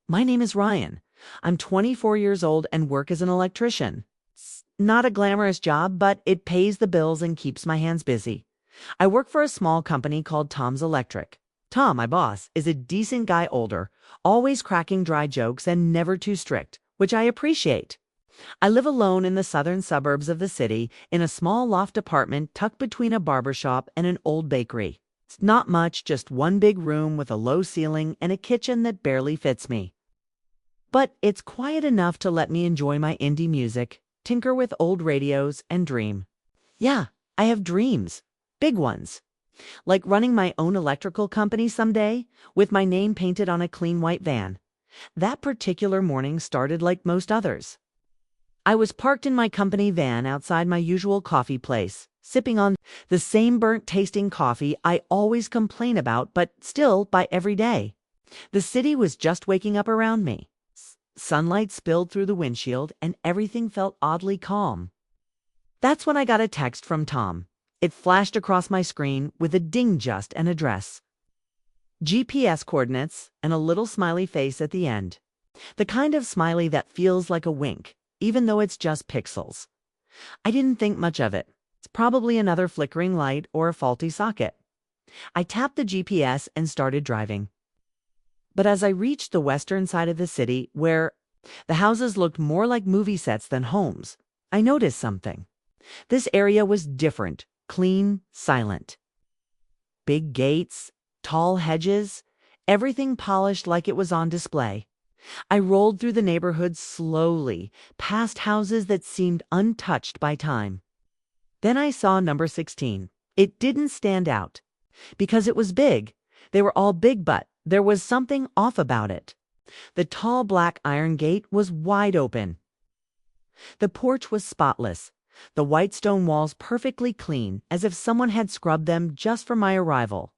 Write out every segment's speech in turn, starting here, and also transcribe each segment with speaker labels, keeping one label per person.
Speaker 1: My name is Ryan. I'm 24 years old and work as an electrician. It's not a glamorous job, but it pays the bills and keeps my hands busy. I work for a small company called Tom's Electric. Tom, my boss, is a decent guy older, always cracking dry jokes and never too strict, which I appreciate. I live alone in the southern suburbs of the city in a small loft apartment tucked between a barber shop and an old bakery. It's not much, just one big room with a low ceiling and a kitchen that barely fits me. But it's quiet enough to let me enjoy my indie music, tinker with old radios, and dream. Yeah, I have dreams. Big ones. Like running my own electrical company someday, with my name painted on a clean white van. That particular morning started like most others. I was parked in my company van outside my usual coffee place, sipping on the same burnt-tasting coffee I always complain about but still buy every day. The city was just waking up around me. Sunlight spilled through the windshield and everything felt oddly calm. That's when I got a text from Tom. It flashed across my screen with a ding just and address. GPS coordinates and a little smiley face at the end. The kind of smiley that feels like a wink, even though it's just pixels. I didn't think much of it. It's probably another flickering light or a faulty socket. I tapped the GPS and started driving. But as I reached the western side of the city, where the houses looked more like movie sets than homes, I noticed something. This area was different, clean, silent. Big gates, tall hedges, everything polished like it was on display. I rolled through the neighborhood slowly, past houses that seemed untouched by time. Then I saw number 16. It didn't stand out. Because it was big. They were all big, but there was something off about it. The tall black iron gate was wide open. The porch was spotless, the white stone walls perfectly clean, as if someone had scrubbed them just for my arrival.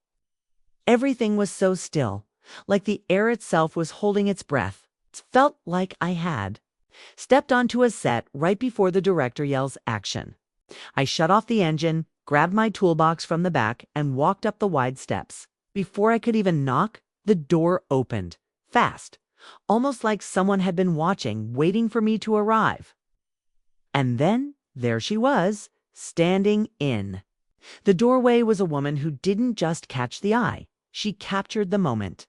Speaker 1: Everything was so still, like the air itself was holding its breath. It felt like I had stepped onto a set right before the director yells action. I shut off the engine, grabbed my toolbox from the back, and walked up the wide steps. Before I could even knock, the door opened, fast, almost like someone had been watching, waiting for me to arrive. And then there she was, standing in. The doorway was a woman who didn't just catch the eye. She captured the moment.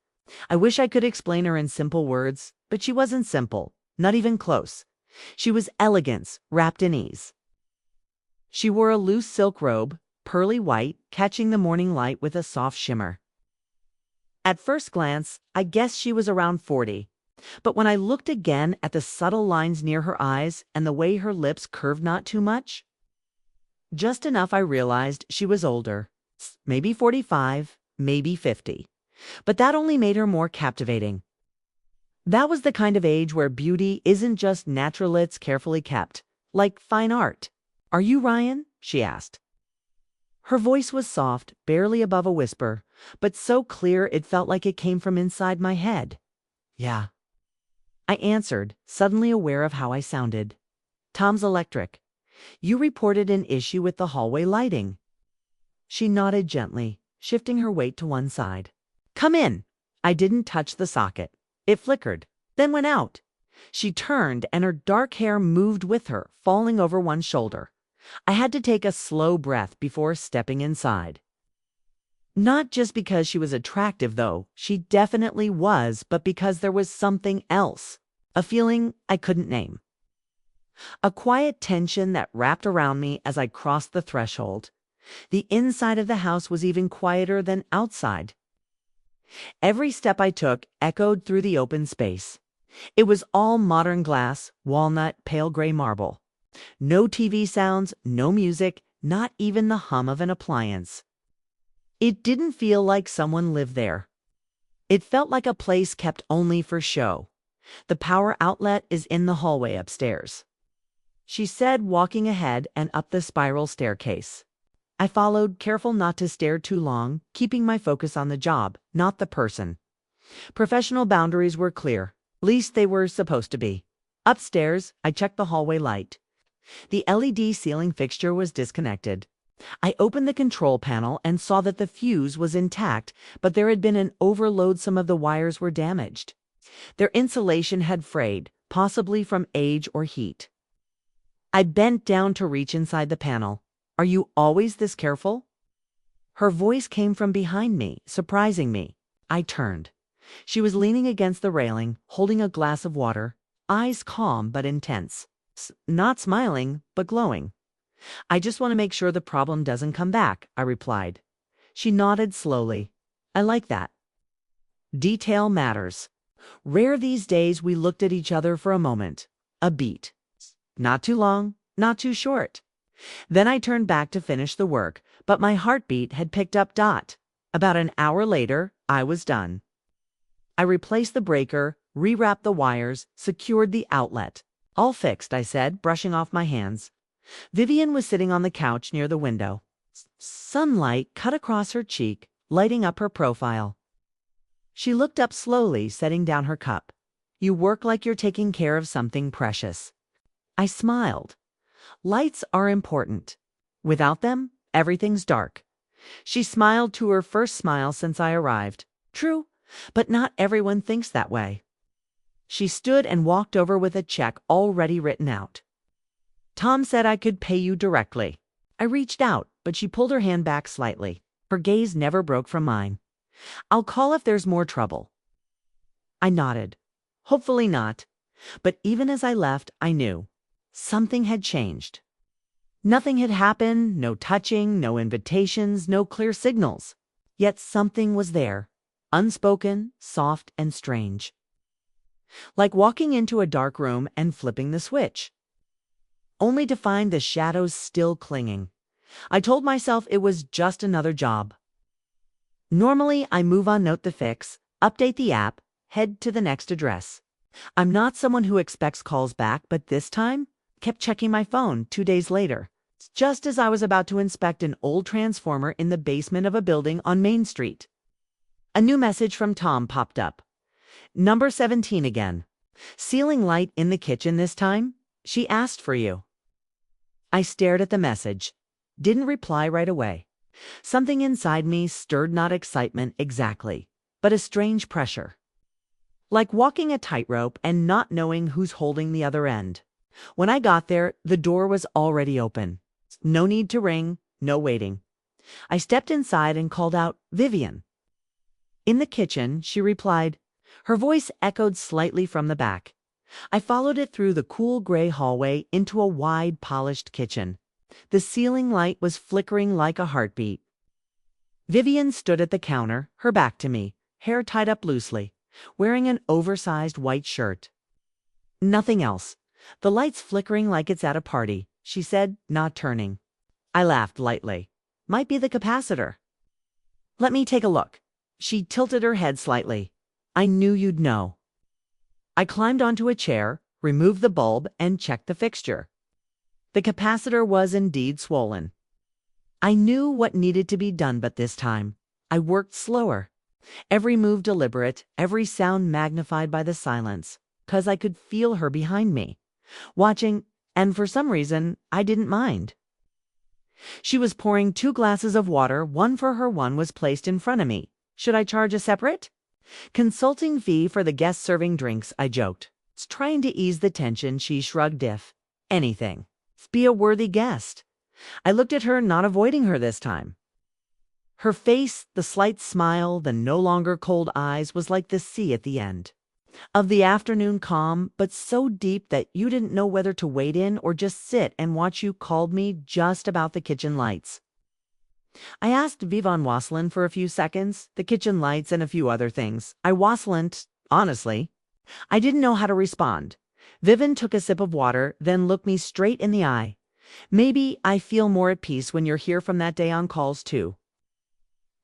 Speaker 1: I wish I could explain her in simple words, but she wasn't simple, not even close. She was elegance wrapped in ease. She wore a loose silk robe, pearly white, catching the morning light with a soft shimmer. At first glance, I guessed she was around 40. But when I looked again at the subtle lines near her eyes and the way her lips curved not too much, just enough, I realized she was older. Maybe 45, maybe 50. But that only made her more captivating. That was the kind of age where beauty isn't just natural, it's carefully kept, like fine art. "Are you Ryan?" she asked. Her voice was soft, barely above a whisper, but so clear it felt like it came from inside my head. "Yeah," I answered, suddenly aware of how I sounded. "Tom's Electric. You reported an issue with the hallway lighting." She nodded gently, shifting her weight to one side. "Come in." I didn't touch the socket. It flickered, then went out. She turned, and her dark hair moved with her, falling over one shoulder. I had to take a slow breath before stepping inside. Not just because she was attractive, though, she definitely was, but because there was something else, a feeling I couldn't name. A quiet tension that wrapped around me as I crossed the threshold. The inside of the house was even quieter than outside. Every step I took echoed through the open space. It was all modern glass, walnut, pale gray marble. No TV sounds, no music, not even the hum of an appliance. It didn't feel like someone lived there. It felt like a place kept only for show. "The power outlet is in the hallway upstairs," she said, walking ahead and up the spiral staircase. I followed, careful not to stare too long, keeping my focus on the job, not the person. Professional boundaries were clear. At least they were supposed to be. Upstairs, I checked the hallway light. The LED ceiling fixture was disconnected. I opened the control panel and saw that the fuse was intact, but there had been an overload. Some of the wires were damaged. Their insulation had frayed, possibly from age or heat. I bent down to reach inside the panel. "Are you always this careful?" Her voice came from behind me, surprising me. I turned. She was leaning against the railing, holding a glass of water, eyes calm but intense. Not smiling, but glowing. "I just want to make sure the problem doesn't come back," I replied. She nodded slowly. "I like that. Detail matters." Rare these days we looked at each other for a moment. A beat. Not too long, not too short. Then I turned back to finish the work, but my heartbeat had picked up. About an hour later, I was done. I replaced the breaker, rewrapped the wires, secured the outlet. "All fixed," I said, brushing off my hands. Vivian was sitting on the couch near the window. Sunlight cut across her cheek, lighting up her profile. She looked up slowly, setting down her cup. "You work like you're taking care of something precious." I smiled. Lights are important. Without them, everything's dark. She smiled to her first smile since I arrived. True, but not everyone thinks that way. She stood and walked over with a check already written out. "Tom said I could pay you directly." I reached out, but she pulled her hand back slightly. Her gaze never broke from mine. "I'll call if there's more trouble." I nodded. Hopefully not. But even as I left, I knew. Something had changed. Nothing had happened, no touching, no invitations, no clear signals. Yet something was there, unspoken, soft, and strange. Like walking into a dark room and flipping the switch, only to find the shadows still clinging. I told myself it was just another job. Normally, I move on, note the fix, update the app, head to the next address. I'm not someone who expects calls back, but this time, kept checking my phone 2 days later, just as I was about to inspect an old transformer in the basement of a building on Main Street. A new message from Tom popped up. "Number 17 again. Ceiling light in the kitchen this time. She asked for you." I stared at the message. Didn't reply right away. Something inside me stirred, not excitement exactly, but a strange pressure. Like walking a tightrope and not knowing who's holding the other end. When I got there, the door was already open. No need to ring, no waiting. I stepped inside and called out, "Vivian." In the kitchen, she replied. Her voice echoed slightly from the back. I followed it through the cool gray hallway into a wide, polished kitchen. The ceiling light was flickering like a heartbeat. Vivian stood at the counter, her back to me, hair tied up loosely, wearing an oversized white shirt. Nothing else. "The light's flickering like it's at a party," she said, not turning. I laughed lightly. "Might be the capacitor." "Let me take a look." She tilted her head slightly. "I knew you'd know." I climbed onto a chair, removed the bulb, and checked the fixture. The capacitor was indeed swollen. I knew what needed to be done, but this time, I worked slower. Every move deliberate, every sound magnified by the silence, 'cause I could feel her behind me, watching, and for some reason, I didn't mind. She was pouring 2 glasses of water, one for her, one was placed in front of me. Should I charge a separate consulting fee for the guest serving drinks? I joked. Trying to ease the tension, she shrugged. "If anything, be a worthy guest." I looked at her, not avoiding her this time. Her face, the slight smile, the no longer cold eyes, was like the sea at the end of the afternoon, calm, but so deep that you didn't know whether to wade in or just sit and watch. "You called me just about the kitchen lights." I asked Vivian Waslin for a few seconds, the kitchen lights and a few other things. I wasn't, honestly. I didn't know how to respond. Vivian took a sip of water, then looked me straight in the eye. "Maybe I feel more at peace when you're here from that day on calls too."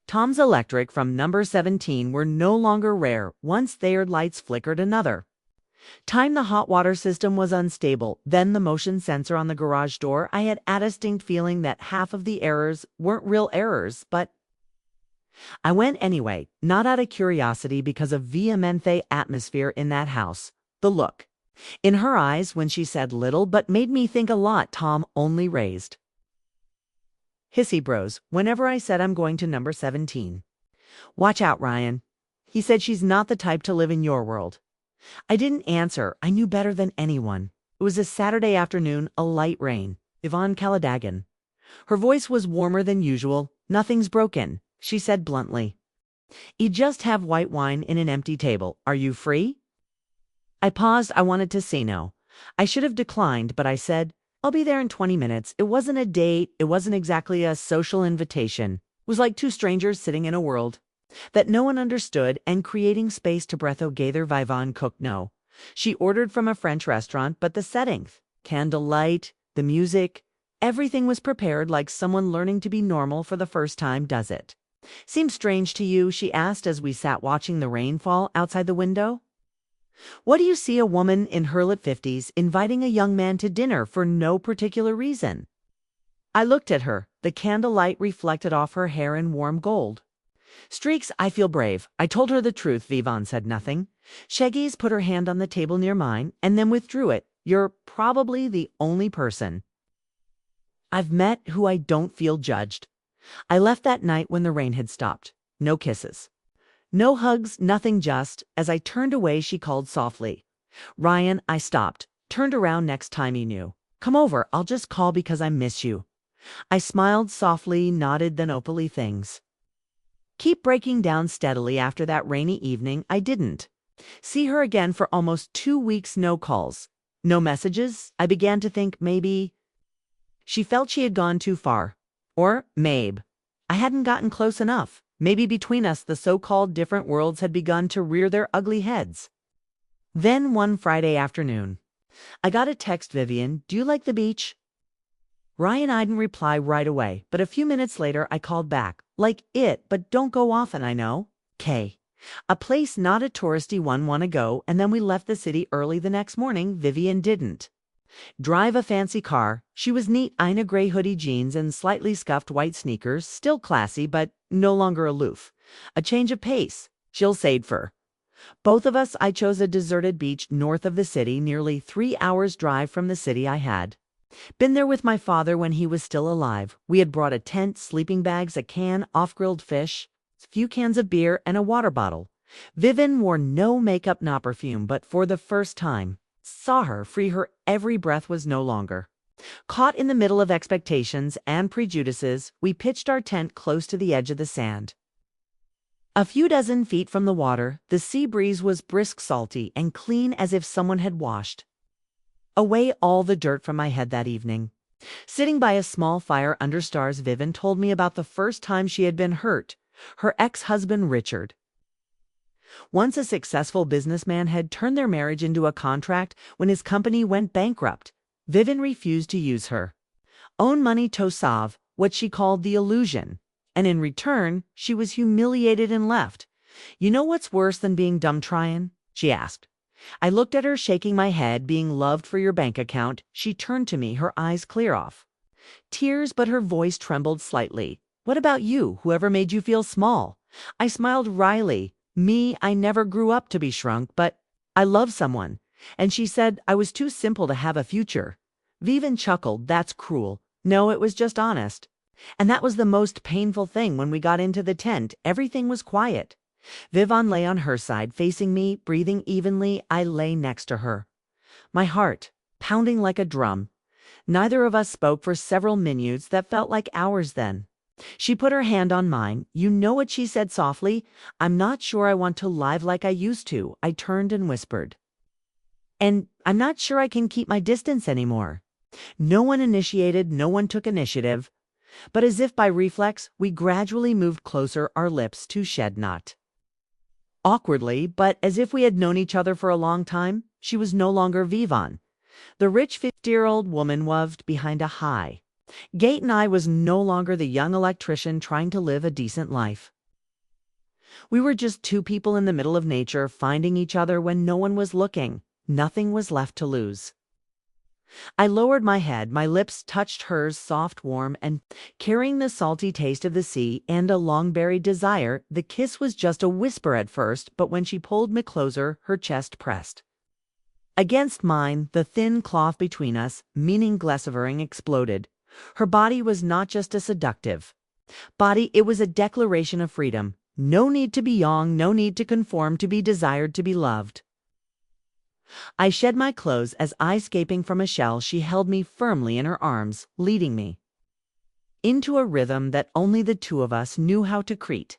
Speaker 1: Tom's Electric from number 17 were no longer rare. Once their lights flickered another. Time the hot water system was unstable, then the motion sensor on the garage door. I had a distinct feeling that half of the errors weren't real errors, but I went anyway, not out of curiosity, because of vehement atmosphere in that house. The look in her eyes when she said little but made me think a lot. Tom only raised hissy bros whenever I said I'm going to number 17. "Watch out, Ryan." He said, "She's not the type to live in your world." I didn't answer. I knew better than anyone. It was a Saturday afternoon, a light rain. Yvonne Caladagan. Her voice was warmer than usual. Nothing's broken, she said bluntly. You just have white wine in an empty table. Are you free? I paused. I wanted to say no. I should have declined, but I said, I'll be there in 20 minutes. It wasn't a date. It wasn't exactly a social invitation. It was like two strangers sitting in a world that no one understood and creating space to breatho gather Vivan cook no. She ordered from a French restaurant, but the setting, candlelight, the music, everything was prepared like someone learning to be normal for the first time does it. Seems strange to you, she asked as we sat watching the rain fall outside the window. What do you see a woman in her late 50s inviting a young man to dinner for no particular reason? I looked at her. The candlelight reflected off her hair in warm gold. Streaks, I feel brave. I told her the truth. Vivan said nothing. Shaggy's put her hand on the table near mine and then withdrew it. You're probably the only person I've met who I don't feel judged. I left that night when the rain had stopped. No kisses. No hugs, nothing. Just as I turned away, she called softly. Ryan, I stopped. Turned around next time he knew. Come over, I'll just call because I miss you. I smiled softly, nodded, then opally things. Keep breaking down steadily. After that rainy evening, I didn't see her again for almost 2 weeks. No calls, no messages. I began to think maybe she felt she had gone too far. Or maybe I hadn't gotten close enough. Maybe between us the so-called different worlds had begun to rear their ugly heads. Then one Friday afternoon, I got a text. Vivian, do you like the beach? Ryan, I didn't reply right away, but a few minutes later I called back. Like it, but don't go often, I know. K. A place, not a touristy one, wanna go, and then we left the city early the next morning. Vivian didn't drive a fancy car. She was neat in a gray hoodie, jeans, and slightly scuffed white sneakers, still classy, but no longer aloof. A change of pace. She'll save for both of us. I chose a deserted beach north of the city, nearly 3 hours drive from the city. I had been there with my father when he was still alive. We had brought a tent, sleeping bags, a can, off-grilled fish, a few cans of beer, and a water bottle. Vivian wore no makeup, no perfume, but for the first time, saw her free. Her every breath was no longer caught in the middle of expectations and prejudices. We pitched our tent close to the edge of the sand. A few dozen feet from the water, the sea breeze was brisk, salty, and clean as if someone had washed away all the dirt from my head that evening. Sitting by a small fire under stars, Vivian told me about the first time she had been hurt. Her ex-husband, Richard, once a successful businessman, had turned their marriage into a contract. When his company went bankrupt, Vivian refused to use her own money to solve what she called the illusion, and in return, she was humiliated and left. You know what's worse than being dumb, Tryon? She asked. I looked at her, shaking my head. Being loved for your bank account. She turned to me, her eyes clear off tears, but her voice trembled slightly. What about you? Whoever made you feel small? I smiled wryly. Me, I never grew up to be shrunk, but I love someone. And she said I was too simple to have a future. Vivian chuckled. That's cruel. No, it was just honest. And that was the most painful thing. When we got into the tent, everything was quiet. Vivian lay on her side, facing me, breathing evenly. I lay next to her, my heart pounding like a drum. Neither of us spoke for several minutes that felt like hours then. She put her hand on mine. You know what she said softly? I'm not sure I want to live like I used to. I turned and whispered. And I'm not sure I can keep my distance anymore. No one initiated, no one took initiative. But as if by reflex, we gradually moved closer, our lips to shed not awkwardly, but as if we had known each other for a long time. She was no longer Vivan, the rich 50-year-old woman woved behind a high gate, and I was no longer the young electrician trying to live a decent life. We were just two people in the middle of nature, finding each other when no one was looking. Nothing was left to lose. I lowered my head, my lips touched hers, soft, warm, and carrying the salty taste of the sea and a long-buried desire. The kiss was just a whisper at first, but when she pulled me closer, her chest pressed against mine, the thin cloth between us, meaning Glessivering, exploded. Her body was not just a seductive body, it was a declaration of freedom. No need to be young, no need to conform, to be desired, to be loved. I shed my clothes as I escaping from a shell. She held me firmly in her arms, leading me into a rhythm that only the two of us knew how to create.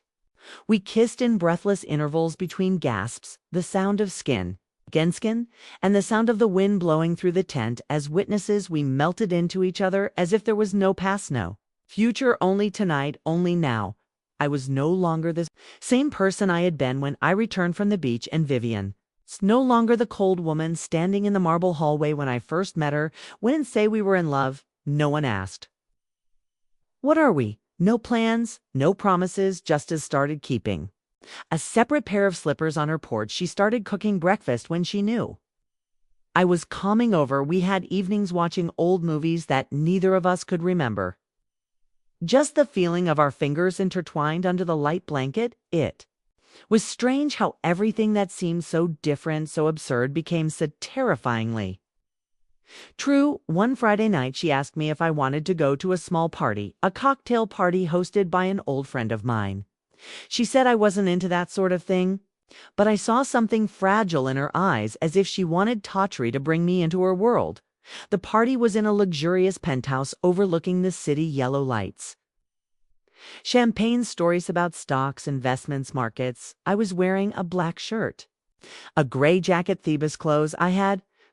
Speaker 1: We kissed in breathless intervals between gasps, the sound of skin, against skin, and the sound of the wind blowing through the tent. As witnesses, we melted into each other as if there was no past, no future, only tonight, only now. I was no longer the same person I had been when I returned from the beach, and Vivian, no longer the cold woman standing in the marble hallway when I first met her. We didn't say we were in love. No one asked. What are we? No plans, no promises, just as started keeping a separate pair of slippers on her porch. She started cooking breakfast when she knew I was coming over. We had evenings watching old movies that neither of us could remember. Just the feeling of our fingers intertwined under the light blanket, it was strange how everything that seemed so different, so absurd, became so terrifyingly true. One Friday night, she asked me if I wanted to go to a small party, a cocktail party hosted by an old friend of mine. She said I wasn't into that sort of thing, but I saw something fragile in her eyes, as if she wanted Tawtry to bring me into her world. The party was in a luxurious penthouse overlooking the city, yellow lights, champagne, stories about stocks, investments, markets. I was wearing a black shirt, a gray jacket, Thebes clothes.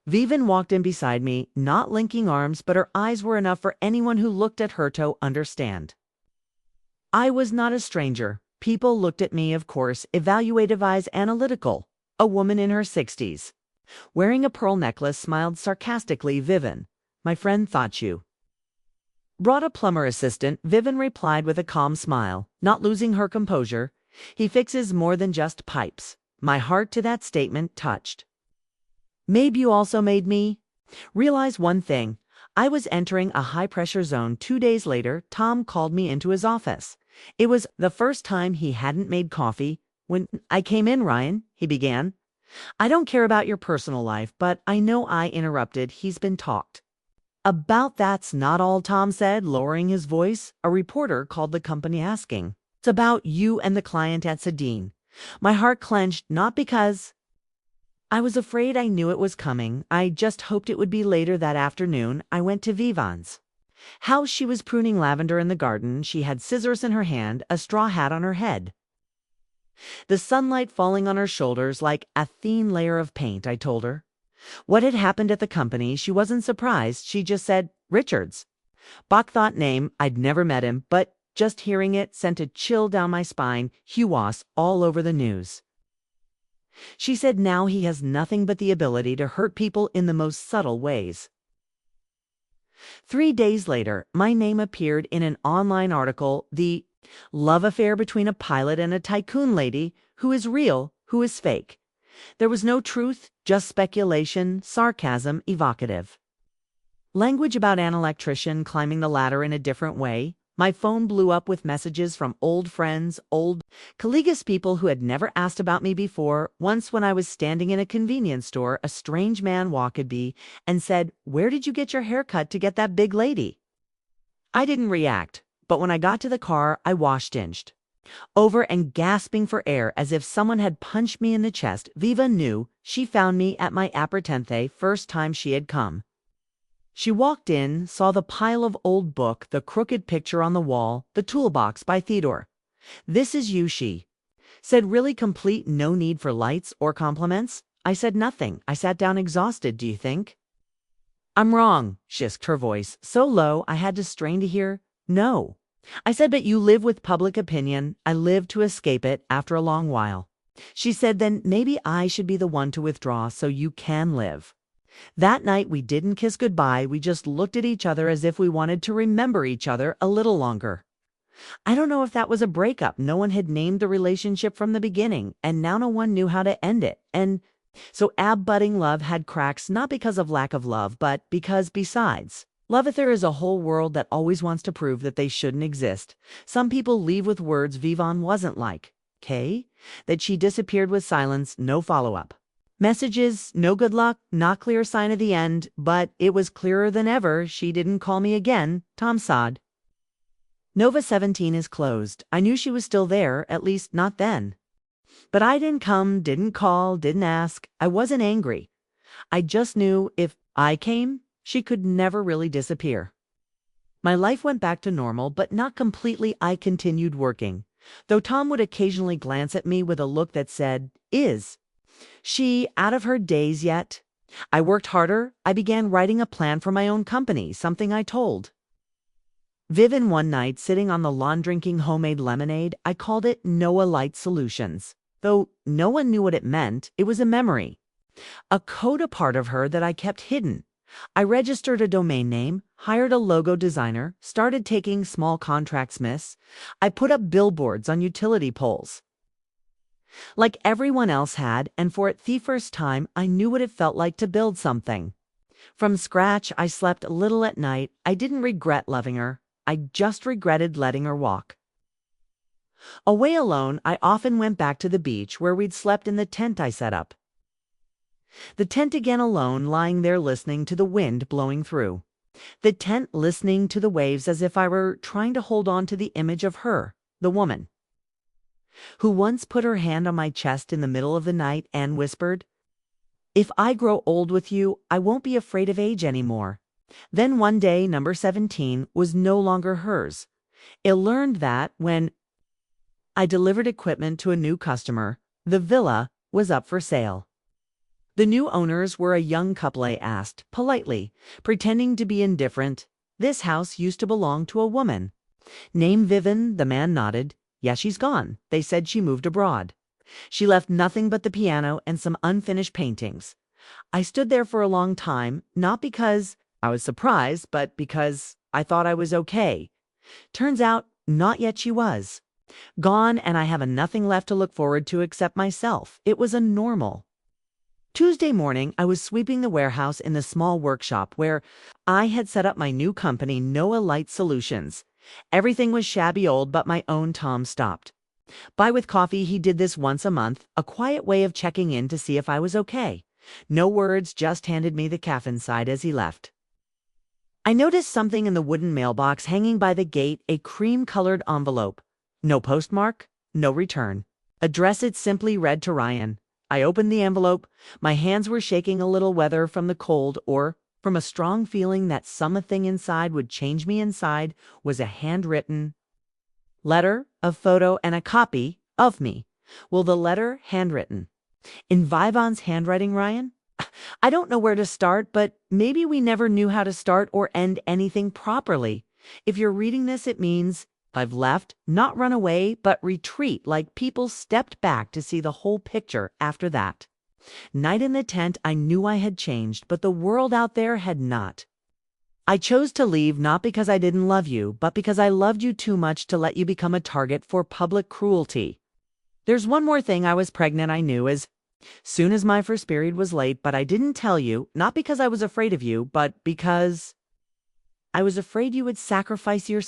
Speaker 1: Vivian walked in beside me, not linking arms, but her eyes were enough for anyone who looked at her to understand. I was not a stranger. People looked at me, of course, evaluative eyes, analytical. A woman in her 60s, wearing a pearl necklace, smiled sarcastically. Vivian, my friend thought you brought a plumber assistant. Vivian replied with a calm smile, not losing her composure. He fixes more than just pipes. My heart to that statement touched. Maybe you also made me realize one thing. I was entering a high-pressure zone. 2 days later, Tom called me into his office. It was the first time he hadn't made coffee. When I came in, Ryan, he began, I don't care about your personal life, but I know I interrupted. He's been talked about. That's not all, Tom said, lowering his voice. A reporter called the company asking. It's about you and the client at Sedin. My heart clenched, not because I was afraid. I knew it was coming. I just hoped it would be later that afternoon. I went to Vivian's house. She was pruning lavender in the garden. She had scissors in her hand, a straw hat on her head, the sunlight falling on her shoulders like a thin layer of paint. I told her what had happened at the company. She wasn't surprised. She just said, Richards. Bach thought name. I'd never met him, but just hearing it sent a chill down my spine. Huas all over the news. She said now he has nothing but the ability to hurt people in the most subtle ways. 3 days later, my name appeared in an online article. The love affair between a pilot and a tycoon lady. Who is real? Who is fake? There was no truth, just speculation, sarcasm, evocative language about an electrician climbing the ladder in a different way. My phone blew up with messages from old friends, old colleagues, people who had never asked about me before. Once, when I was standing in a convenience store, a strange man walked by and said, Where did you get your hair cut to get that big lady? I didn't react, but when I got to the car, I inched over and gasping for air as if someone had punched me in the chest. Viva knew. She found me at my appartente, first time she had come. She walked in, saw the pile of old book, the crooked picture on the wall, the toolbox by Theodore. This is you, she said, really complete, no need for lights or compliments. I said nothing. I sat down exhausted. Do you think I'm wrong? She asked, her voice so low I had to strain to hear. No. I said, but you live with public opinion. I live to escape it after a long while. She said, then maybe I should be the one to withdraw so you can live. That night we didn't kiss goodbye. We just looked at each other as if we wanted to remember each other a little longer. I don't know if that was a breakup. No one had named the relationship from the beginning, and now no one knew how to end it. And so budding love had cracks, not because of lack of love, but because besides love, there is a whole world that always wants to prove that they shouldn't exist. Some people leave with words. Vivian wasn't like Kay, that she disappeared with silence, no follow-up messages, no good luck, not clear sign of the end, but it was clearer than ever. She didn't call me again. Tom sobbed. Nova 17 is closed. I knew she was still there, at least not then. But I didn't come, didn't call, didn't ask. I wasn't angry. I just knew if I came, she could never really disappear. My life went back to normal, but not completely. I continued working, though Tom would occasionally glance at me with a look that said, "Is she out of her days yet?" I worked harder. I began writing a plan for my own company, something I told Vivian one night sitting on the lawn drinking homemade lemonade. I called it Noah Light Solutions. Though no one knew what it meant, it was a memory, a code, a part of her that I kept hidden. I registered a domain name, hired a logo designer, started taking small contracts. I put up billboards on utility poles, like everyone else had, and for the first time, I knew what it felt like to build something from scratch. I slept little at night. I didn't regret loving her. I just regretted letting her walk away alone. I often went back to the beach where we'd slept in the tent I set up. The tent again, alone, lying there listening to the wind blowing through the tent, listening to the waves, as if I were trying to hold on to the image of her, the woman who once put her hand on my chest in the middle of the night and whispered, "If I grow old with you, I won't be afraid of age anymore." Then one day, number 17 was no longer hers. It learned that when I delivered equipment to a new customer, the villa was up for sale. The new owners were a young couple. I asked, politely, pretending to be indifferent. "This house used to belong to a woman named Vivian." The man nodded. "Yeah, she's gone. They said she moved abroad. She left nothing but the piano and some unfinished paintings." I stood there for a long time, not because I was surprised, but because I thought I was okay. Turns out, not yet. She was gone, and I have nothing left to look forward to except myself. It was a normal Tuesday morning. I was sweeping the warehouse in the small workshop where I had set up my new company, Noah Light Solutions. Everything was shabby old, but my own Tom stopped by with coffee. He did this once a month, a quiet way of checking in to see if I was okay. No words, just handed me the caffeine side as he left. I noticed something in the wooden mailbox hanging by the gate, a cream-colored envelope. No postmark, no return address. It simply read, "To Ryan." I opened the envelope. My hands were shaking a little, whether from the cold or from a strong feeling that something inside would change me. Inside was a handwritten letter, a photo, and a copy of me. Well, the letter handwritten in Vivian's handwriting. "Ryan, I don't know where to start, but maybe we never knew how to start or end anything properly. If you're reading this, it means I've left, not run away, but retreat, like people stepped back to see the whole picture after that night in the tent. I knew I had changed, but the world out there had not. I chose to leave, not because I didn't love you, but because I loved you too much to let you become a target for public cruelty. There's one more thing. I was pregnant. I knew as soon as my first period was late, but I didn't tell you, not because I was afraid of you, but because I was afraid you would sacrifice your.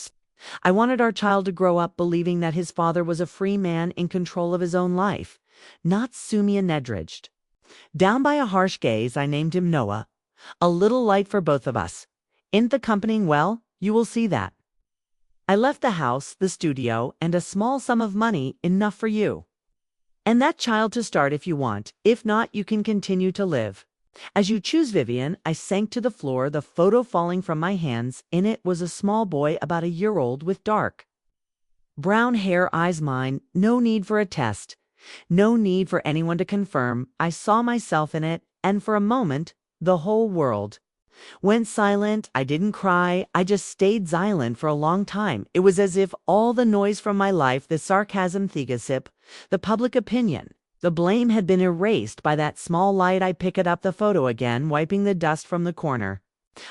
Speaker 1: I wanted our child to grow up believing that his father was a free man in control of his own life, not Sumia Nedridged. Down by a harsh gaze, I named him Noah, a little light for both of us. In the company, well, you will see that. I left the house, the studio, and a small sum of money, enough for you and that child to start if you want. If not, you can continue to live as you choose. Vivian. I sank to the floor, the photo falling from my hands. In it was a small boy about a year old with dark brown hair, eyes mine. No need for a test. No need for anyone to confirm. I saw myself in it, and for a moment, the whole world went silent. I didn't cry. I just stayed silent for a long time. It was as if all the noise from my life, the sarcasm, the gossip, the public opinion, the blame had been erased by that small light. I picked up the photo again, wiping the dust from the corner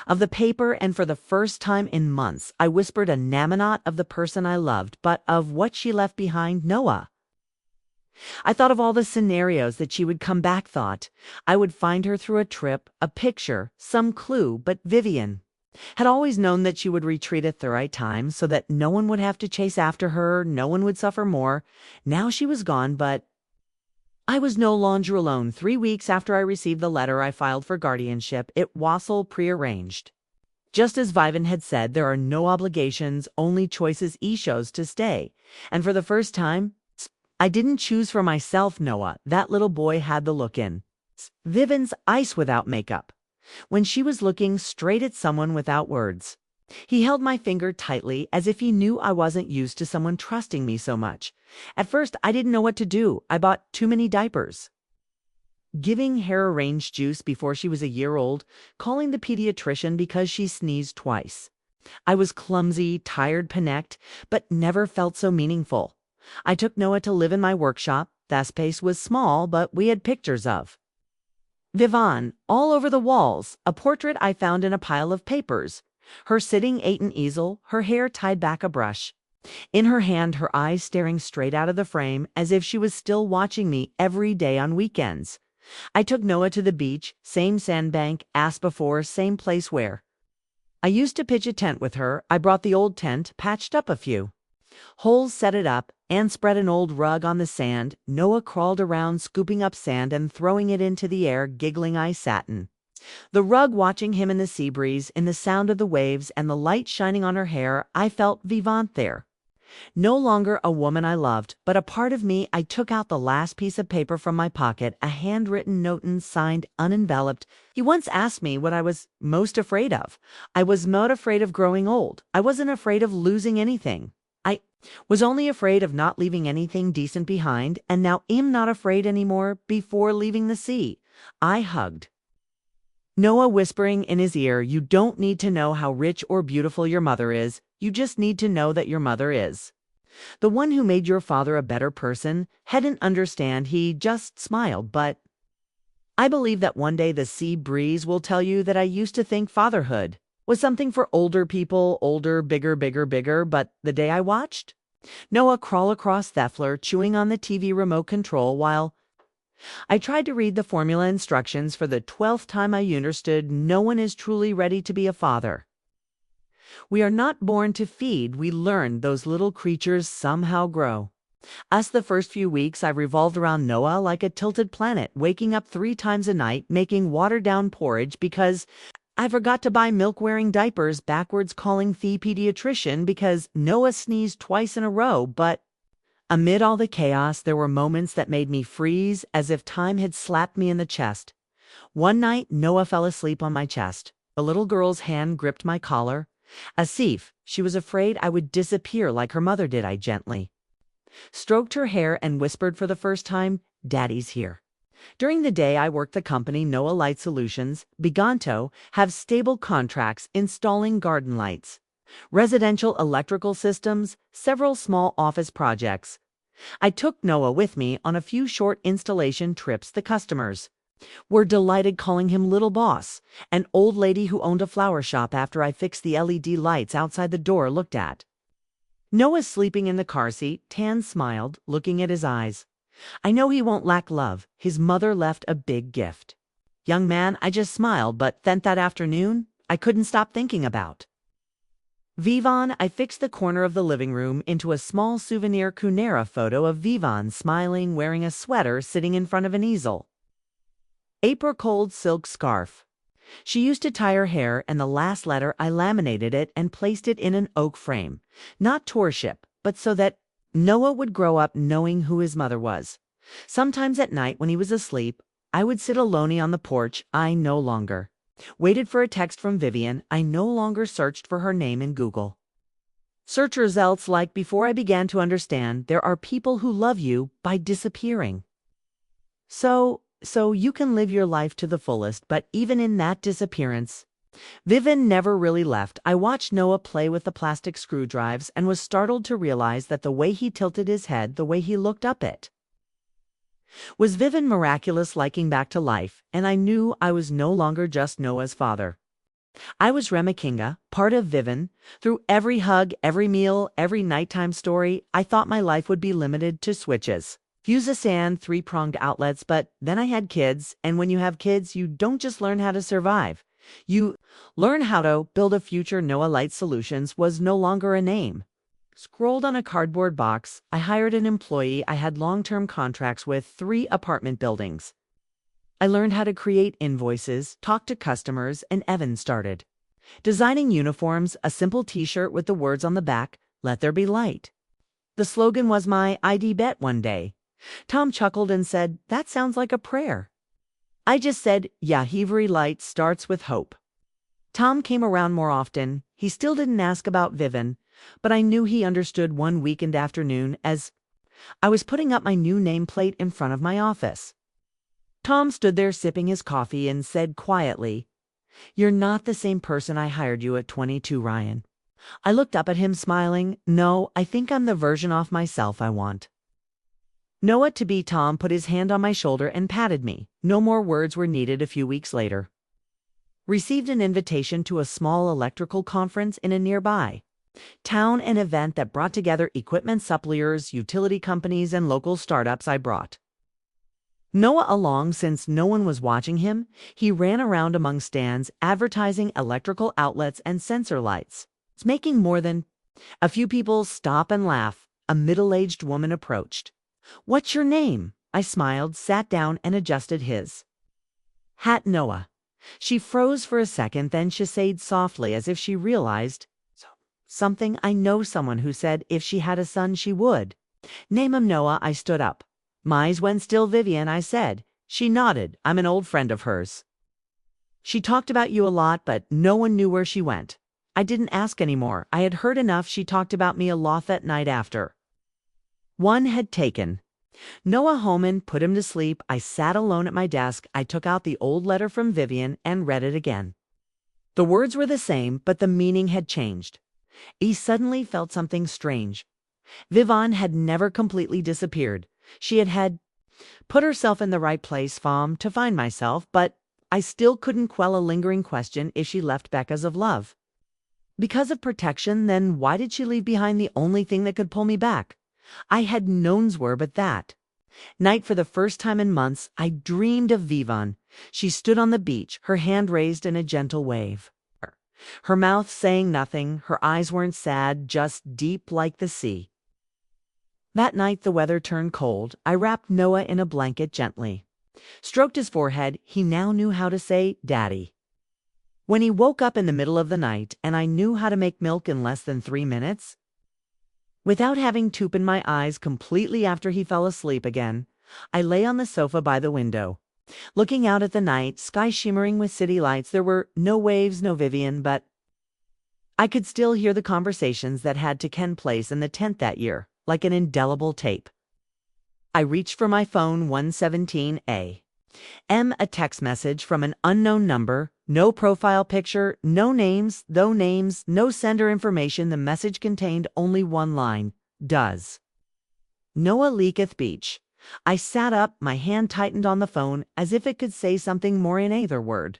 Speaker 1: of the paper, and for the first time in months, I whispered a name, not of the person I loved, but of what she left behind, Noah. I thought of all the scenarios that she would come back, thought I would find her through a trip, a picture, some clue, but Vivian had always known that she would retreat at the right time so that no one would have to chase after her, no one would suffer more. Now she was gone, but I was no longer alone. 3 weeks after I received the letter, I filed for guardianship. It Wassel prearranged. Just as Vivian had said, there are no obligations, only choices. E chose to stay. And for the first time, I didn't choose for myself. Noah, that little boy, had the look in Vivian's ice without makeup, when she was looking straight at someone without words. He held my finger tightly as if he knew I wasn't used to someone trusting me so much. At first, I didn't know what to do. I bought too many diapers. Giving hair arrange juice before she was a year old, calling the pediatrician because she sneezed twice. I was clumsy, tired, panicked, but never felt so meaningful. I took Noah to live in my workshop. That space was small, but we had pictures of Vivan all over the walls, a portrait I found in a pile of papers. Her sitting at an easel, her hair tied back a brush. In her hand, her eyes staring straight out of the frame as if she was still watching me every day on weekends. I took Noah to the beach, same sandbank, as before, same place where I used to pitch a tent with her. I brought the old tent, patched up a few holes, set it up, and spread an old rug on the sand. Noah crawled around, scooping up sand and throwing it into the air, giggling. I sat in the rug watching him in the sea breeze, in the sound of the waves and the light shining on her hair. I felt vivant there. No longer a woman I loved, but a part of me. I took out the last piece of paper from my pocket, a handwritten note signed, unenveloped. He once asked me what I was most afraid of. I was not afraid of growing old. I wasn't afraid of losing anything. I was only afraid of not leaving anything decent behind, and now am not afraid anymore. Before leaving the sea, I hugged Noah, whispering in his ear, "You don't need to know how rich or beautiful your mother is. You just need to know that your mother is the one who made your father a better person." Hadn't understand, he just smiled. But I believe that one day the sea breeze will tell you that I used to think fatherhood was something for older people, older, bigger, bigger, bigger. But the day I watched Noah crawl across Thefler, chewing on the TV remote control while I tried to read the formula instructions for the 12th time, I understood no one is truly ready to be a father. We are not born to feed, we learn. Those little creatures somehow grow. Us, the first few weeks, I revolved around Noah like a tilted planet, waking up 3 times a night, making watered-down porridge because I forgot to buy milk-wearing diapers, backwards calling the pediatrician because Noah sneezed twice in a row. But amid all the chaos, there were moments that made me freeze, as if time had slapped me in the chest. One night, Noah fell asleep on my chest. The little girl's hand gripped my collar. Asif, she was afraid I would disappear like her mother did. I gently stroked her hair and whispered for the first time, "Daddy's here." During the day, I worked the company Noah Light Solutions, Biganto, have stable contracts installing garden lights, residential electrical systems, several small office projects. I took Noah with me on a few short installation trips. The customers were delighted, calling him Little Boss. An old lady who owned a flower shop, after I fixed the LED lights outside the door, looked at Noah sleeping in the car seat. Tan smiled, looking at his eyes. "I know he won't lack love. His mother left a big gift." Young man, I just smiled. But then that afternoon, I couldn't stop thinking about Vivan. I fixed the corner of the living room into a small souvenir Cunera photo of Vivan smiling, wearing a sweater, sitting in front of an easel. Apricot silk scarf. She used to tie her hair, and the last letter, I laminated it and placed it in an oak frame. Not tourship, but so that Noah would grow up knowing who his mother was. Sometimes at night when he was asleep, I would sit alone on the porch. I no longer waited for a text from Vivian. I no longer searched for her name in Google search results. Like before, I began to understand there are people who love you by disappearing. So you can live your life to the fullest, but even in that disappearance, Vivian never really left. I watched Noah play with the plastic screwdrives and was startled to realize that the way he tilted his head, the way he looked up, it was Vivian miraculous, liking back to life, and I knew I was no longer just Noah's father. I was Remakinga, part of Vivian. Through every hug, every meal, every nighttime story, I thought my life would be limited to switches, fuse and 3-pronged outlets. But then I had kids, and when you have kids, you don't just learn how to survive. You learn how to build a future. Noah Light Solutions was no longer a name scrolled on a cardboard box. I hired an employee. I had long-term contracts with 3 apartment buildings. I learned how to create invoices, talk to customers, and Evan started designing uniforms, a simple t-shirt with the words on the back, "Let there be light." The slogan was my ID bet. One day, Tom chuckled and said, "That sounds like a prayer." I just said, Yahivari Light starts with hope. Tom came around more often. He still didn't ask about Vivian, but I knew he understood one weekend afternoon as I was putting up my new nameplate in front of my office. Tom stood there sipping his coffee and said quietly, "You're not the same person I hired you at 22, Ryan." I looked up at him smiling. No, I think I'm the version of myself I want. Noah to be Tom put his hand on my shoulder and patted me. No more words were needed a few weeks later. Received an invitation to a small electrical conference in a nearby town, an event that brought together equipment suppliers, utility companies, and local startups. I brought Noah along since no one was watching him. He ran around among stands advertising electrical outlets and sensor lights. It's making more than a few people stop and laugh. A middle-aged woman approached. "What's your name?" I smiled, sat down, and adjusted his hat. "Noah." She froze for a second, then she said softly as if she realized something. "I know someone who said if she had a son she would name him Noah." I stood up. "Mine's when still Vivian," I said. She nodded. "I'm an old friend of hers. She talked about you a lot, but no one knew where she went." I didn't ask anymore. I had heard enough. She talked about me a lot that night after one had taken Noah home and put him to sleep. I sat alone at my desk. I took out the old letter from Vivian and read it again. The words were the same, but the meaning had changed. I suddenly felt something strange. Vivian had never completely disappeared. She had put herself in the right place to find myself, but I still couldn't quell a lingering question if she left because of love. Because of protection, then why did she leave behind the only thing that could pull me back? I had knowns were, but that night, for the first time in months, I dreamed of Vivian. She stood on the beach, her hand raised in a gentle wave. Her mouth saying nothing, her eyes weren't sad, just deep like the sea. That night the weather turned cold. I wrapped Noah in a blanket gently, stroked his forehead. He now knew how to say Daddy. When he woke up in the middle of the night and I knew how to make milk in less than 3 minutes, without having to open my eyes completely after he fell asleep again, I lay on the sofa by the window, looking out at the night sky shimmering with city lights. There were no waves, no Vivian, but I could still hear the conversations that had taken place in the tent that year, like an indelible tape. I reached for my phone. 1:17 a.m. A text message from an unknown number. No profile picture, no names, no sender information. The message contained only one line. "Does Noah Leaketh Beach?" I sat up, my hand tightened on the phone as if it could say something more in either word.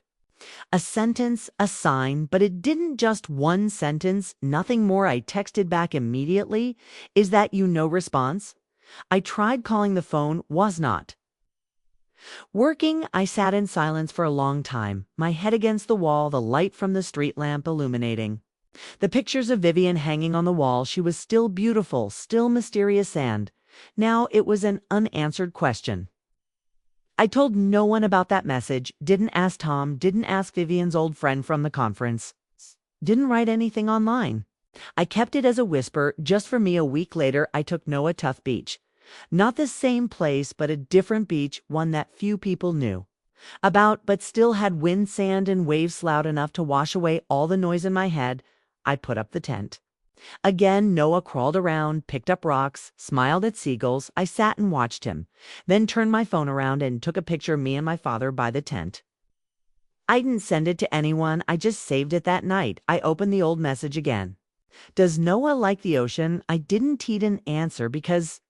Speaker 1: A sentence, a sign, but it didn't. Just one sentence, nothing more. I texted back immediately. "Is that you?" No response. I tried calling. The phone was not working. I sat in silence for a long time, my head against the wall, the light from the street lamp illuminating the pictures of Vivian hanging on the wall. She was still beautiful, still mysterious, and now it was an unanswered question. I told no one about that message, didn't ask Tom, didn't ask Vivian's old friend from the conference, didn't write anything online. I kept it as a whisper just for me. A week later, I took Noah to Tough Beach. Not the same place, but a different beach, one that few people knew about, but still had wind, sand, and waves loud enough to wash away all the noise in my head. I put up the tent. Again, Noah crawled around, picked up rocks, smiled at seagulls. I sat and watched him, then turned my phone around and took a picture of me and my father by the tent. I didn't send it to anyone. I just saved it that night. I opened the old message again. "Does Noah like the ocean?" I didn't need an answer because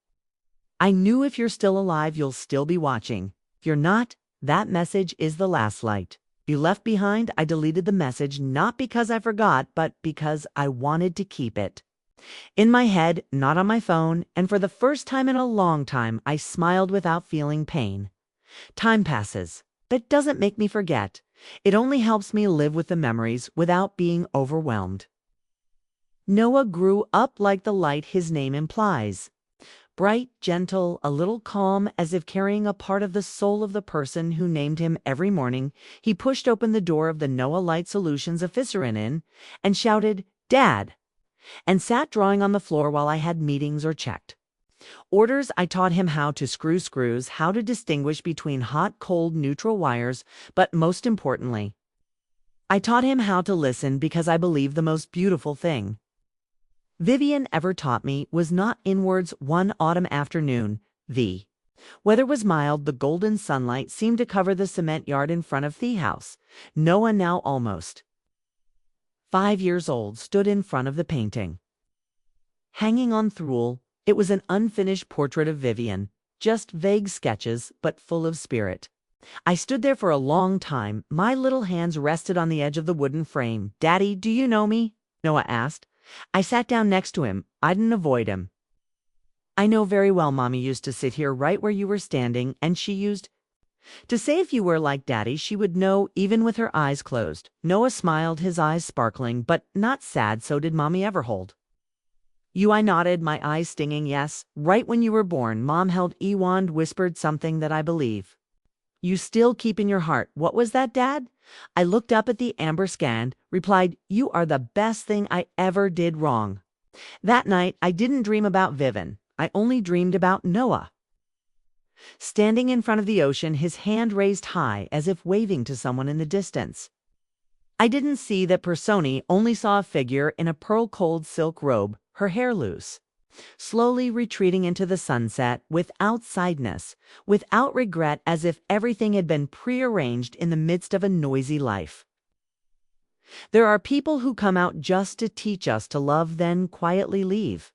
Speaker 1: I knew if you're still alive, you'll still be watching. If you're not, that message is the last light you left behind. I deleted the message, not because I forgot, but because I wanted to keep it in my head, not on my phone. And for the first time in a long time, I smiled without feeling pain. Time passes, but it doesn't make me forget. It only helps me live with the memories without being overwhelmed. Noah grew up like the light his name implies. Bright, gentle, a little calm, as if carrying a part of the soul of the person who named him. Every morning, he pushed open the door of the Noah Light Solutions office in and shouted, "Dad," and sat drawing on the floor while I had meetings or checked Orders, I taught him how to screw screws, how to distinguish between hot, cold, neutral wires, but most importantly, I taught him how to listen because I believe the most beautiful thing Vivian ever taught me was not inwards one autumn afternoon. The weather was mild, the golden sunlight seemed to cover the cement yard in front of the house. Noah, now almost 5 years old, stood in front of the painting. Hanging on through, it was an unfinished portrait of Vivian, just vague sketches, but full of spirit. I stood there for a long time. My little hands rested on the edge of the wooden frame. "Daddy, do you know me?" Noah asked. I sat down next to him. I didn't avoid him. "I know very well Mommy used to sit here right where you were standing, and she used to say if you were like Daddy, she would know even with her eyes closed." Noah smiled, his eyes sparkling, but not sad. "So did Mommy Everhold." "You?" I nodded, my eyes stinging. "Yes, right when you were born, Mom held a wand, whispered something that I believe you still keep in your heart." "What was that, Dad?" I looked up at the amber scan, replied, "You are the best thing I ever did wrong." That night, I didn't dream about Vivian. I only dreamed about Noah. Standing in front of the ocean, his hand raised high as if waving to someone in the distance. I didn't see that Persone, only saw a figure in a pearl-cold silk robe, her hair loose, slowly retreating into the sunset, without sadness, without regret, as if everything had been prearranged in the midst of a noisy life. There are people who come out just to teach us to love, then quietly leave.